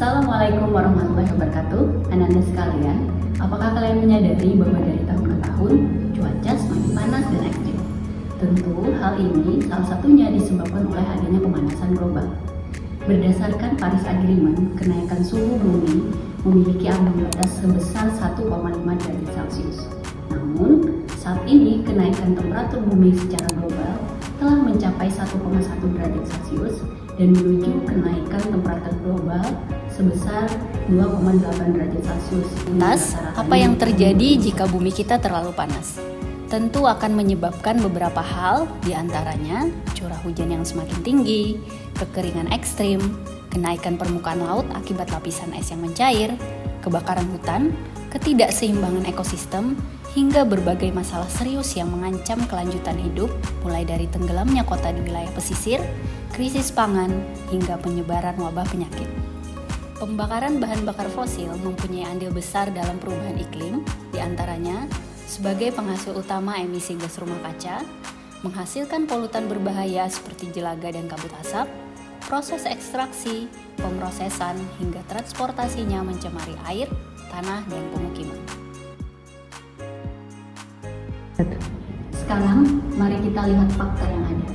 Assalamualaikum warahmatullahi wabarakatuh. Anak-anak sekalian, apakah kalian menyadari bahwa dari tahun ke tahun cuaca semakin panas dan ekstrim? Tentu hal ini salah satunya disebabkan oleh adanya pemanasan global. Berdasarkan Paris Agreement, kenaikan suhu bumi memiliki ambang batas sebesar 1,5 derajat Celcius. Namun, saat ini kenaikan temperatur bumi secara global telah mencapai 1,1 derajat Celcius dan menuju kenaikan temperatur global sebesar 2,8 derajat Celcius. Lantas, apa yang terjadi jika bumi kita terlalu panas? Tentu akan menyebabkan beberapa hal, diantaranya curah hujan yang semakin tinggi, kekeringan ekstrim, kenaikan permukaan laut akibat lapisan es yang mencair, kebakaran hutan, ketidakseimbangan ekosistem, hingga berbagai masalah serius yang mengancam kelanjutan hidup, mulai dari tenggelamnya kota di wilayah pesisir, krisis pangan, hingga penyebaran wabah penyakit. Pembakaran bahan bakar fosil mempunyai andil besar dalam perubahan iklim, diantaranya sebagai penghasil utama emisi gas rumah kaca, menghasilkan polutan berbahaya seperti jelaga dan kabut asap, proses ekstraksi, pemrosesan, hingga transportasinya mencemari air, tanah, dan pemukiman. Sekarang, mari kita lihat fakta yang ada.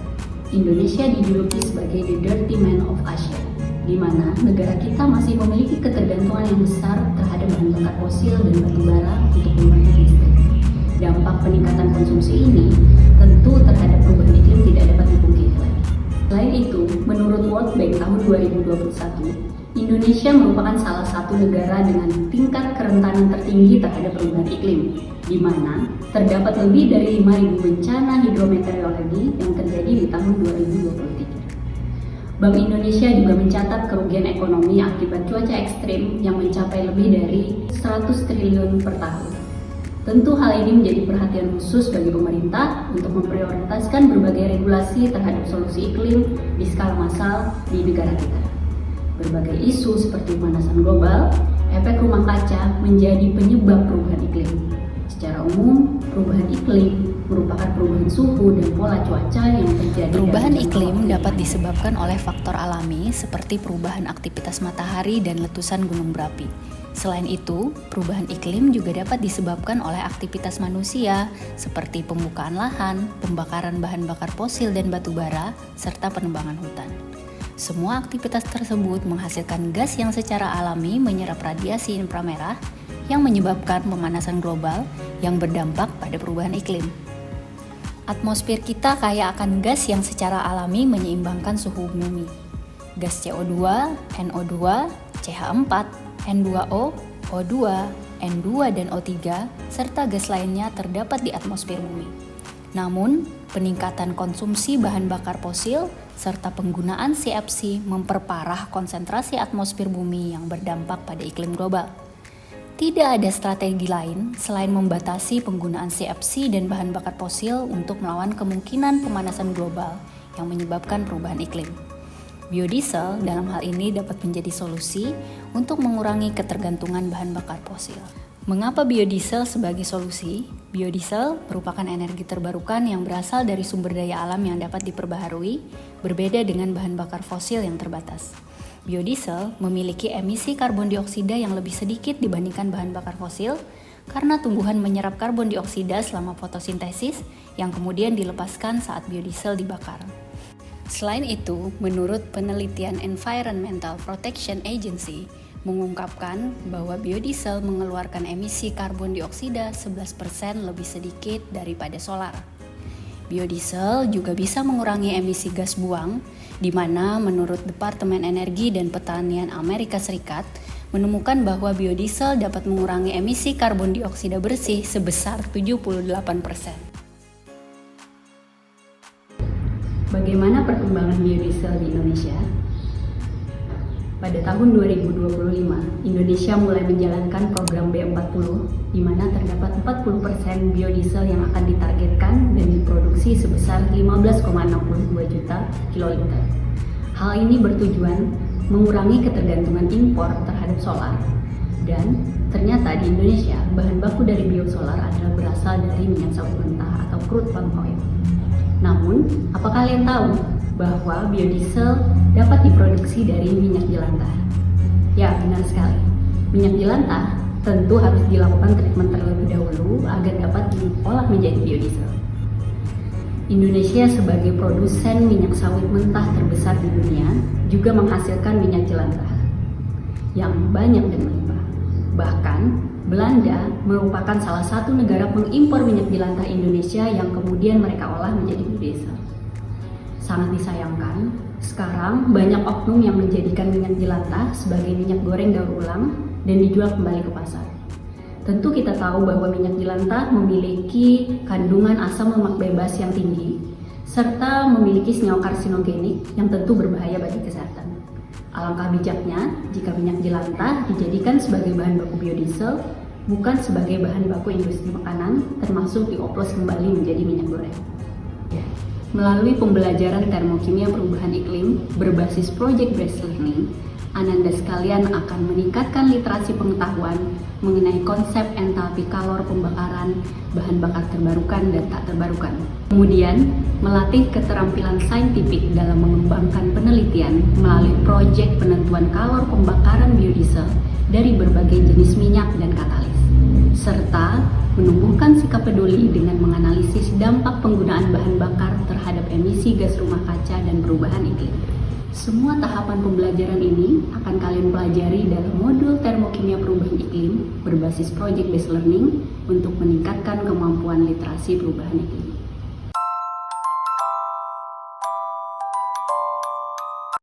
Indonesia dijuluki sebagai the dirty man of Asia, di mana negara kita masih memiliki ketergantungan yang besar terhadap bahan bakar fosil dan batu bara untuk membangkit listrik. Dampak peningkatan konsumsi ini tentu terhadap perubahan iklim tidak dapat dipungkiri lagi. Selain itu, menurut World Bank tahun 2021, Indonesia merupakan salah satu negara dengan tingkat kerentanan tertinggi terhadap perubahan iklim, di mana terdapat lebih dari 5.000 bencana hidrometeorologi yang terjadi di tahun 2023. Bank Indonesia juga mencatat kerugian ekonomi akibat cuaca ekstrim yang mencapai lebih dari 100 triliun per tahun. Tentu hal ini menjadi perhatian khusus bagi pemerintah untuk memprioritaskan berbagai regulasi terhadap solusi iklim di skala massal di negara kita. Berbagai isu seperti pemanasan global, efek rumah kaca menjadi penyebab perubahan iklim. Secara umum, perubahan iklim merupakan perubahan suhu dan pola cuaca yang terjadi. Perubahan iklim dapat disebabkan oleh faktor alami seperti perubahan aktivitas matahari dan letusan gunung berapi. Selain itu, perubahan iklim juga dapat disebabkan oleh aktivitas manusia seperti pembukaan lahan, pembakaran bahan bakar fosil dan batu bara, serta penebangan hutan. Semua aktivitas tersebut menghasilkan gas yang secara alami menyerap radiasi inframerah yang menyebabkan pemanasan global yang berdampak pada perubahan iklim. Atmosfer kita kaya akan gas yang secara alami menyeimbangkan suhu bumi. Gas CO2, NO2, CH4, N2O, O2, N2 dan O3, serta gas lainnya terdapat di atmosfer bumi. Namun, peningkatan konsumsi bahan bakar fosil serta penggunaan CFC memperparah konsentrasi atmosfer bumi yang berdampak pada iklim global. Tidak ada strategi lain selain membatasi penggunaan CFC dan bahan bakar fosil untuk melawan kemungkinan pemanasan global yang menyebabkan perubahan iklim. Biodiesel dalam hal ini dapat menjadi solusi untuk mengurangi ketergantungan bahan bakar fosil. Mengapa biodiesel sebagai solusi? Biodiesel merupakan energi terbarukan yang berasal dari sumber daya alam yang dapat diperbaharui, berbeda dengan bahan bakar fosil yang terbatas. Biodiesel memiliki emisi karbon dioksida yang lebih sedikit dibandingkan bahan bakar fosil karena tumbuhan menyerap karbon dioksida selama fotosintesis yang kemudian dilepaskan saat biodiesel dibakar. Selain itu, menurut penelitian Environmental Protection Agency mengungkapkan bahwa biodiesel mengeluarkan emisi karbon dioksida 11% lebih sedikit daripada solar. Biodiesel juga bisa mengurangi emisi gas buang, di mana menurut Departemen Energi dan Pertanian Amerika Serikat menemukan bahwa biodiesel dapat mengurangi emisi karbon dioksida bersih sebesar 78%. Bagaimana perkembangan biodiesel di Indonesia? Pada tahun 2025, Indonesia mulai menjalankan program B40, di mana terdapat 40% biodiesel yang akan ditargetkan dan diproduksi sebesar 15,62 juta kiloliter. Hal ini bertujuan mengurangi ketergantungan impor terhadap solar. Dan ternyata di Indonesia, bahan baku dari biosolar adalah berasal dari minyak sawit mentah atau crude palm oil. Namun, apakah kalian tahu bahwa biodiesel dapat diproduksi dari minyak jelantah? Ya, benar sekali. Minyak jelantah tentu harus dilakukan treatment terlebih dahulu agar dapat diolah menjadi biodiesel. Indonesia sebagai produsen minyak sawit mentah terbesar di dunia juga menghasilkan minyak jelantah yang banyak dan melimpah. Bahkan, Belanda merupakan salah satu negara pengimpor minyak jelantah Indonesia yang kemudian mereka olah menjadi biodiesel. Sangat disayangkan, sekarang banyak oknum yang menjadikan minyak jelantah sebagai minyak goreng daur ulang dan dijual kembali ke pasar. Tentu kita tahu bahwa minyak jelantah memiliki kandungan asam lemak bebas yang tinggi, serta memiliki senyawa karsinogenik yang tentu berbahaya bagi kesehatan. Alangkah bijaknya jika minyak jelantah dijadikan sebagai bahan baku biodiesel, bukan sebagai bahan baku industri makanan, termasuk dioplos kembali menjadi minyak goreng. Melalui pembelajaran termokimia perubahan iklim berbasis project-based learning, Ananda sekalian akan meningkatkan literasi pengetahuan mengenai konsep entalpi kalor pembakaran, bahan bakar terbarukan dan tak terbarukan. Kemudian, melatih keterampilan saintifik dalam mengembangkan penelitian melalui proyek penentuan kalor pembakaran biodiesel dari berbagai jenis minyak dan katalis, serta menumbuhkan sikap peduli dengan menganalisis dampak penggunaan bahan bakar terhadap emisi gas rumah kaca dan perubahan iklim. Semua tahapan pembelajaran ini akan kalian pelajari dalam modul termokimia perubahan iklim berbasis project-based learning untuk meningkatkan kemampuan literasi perubahan iklim.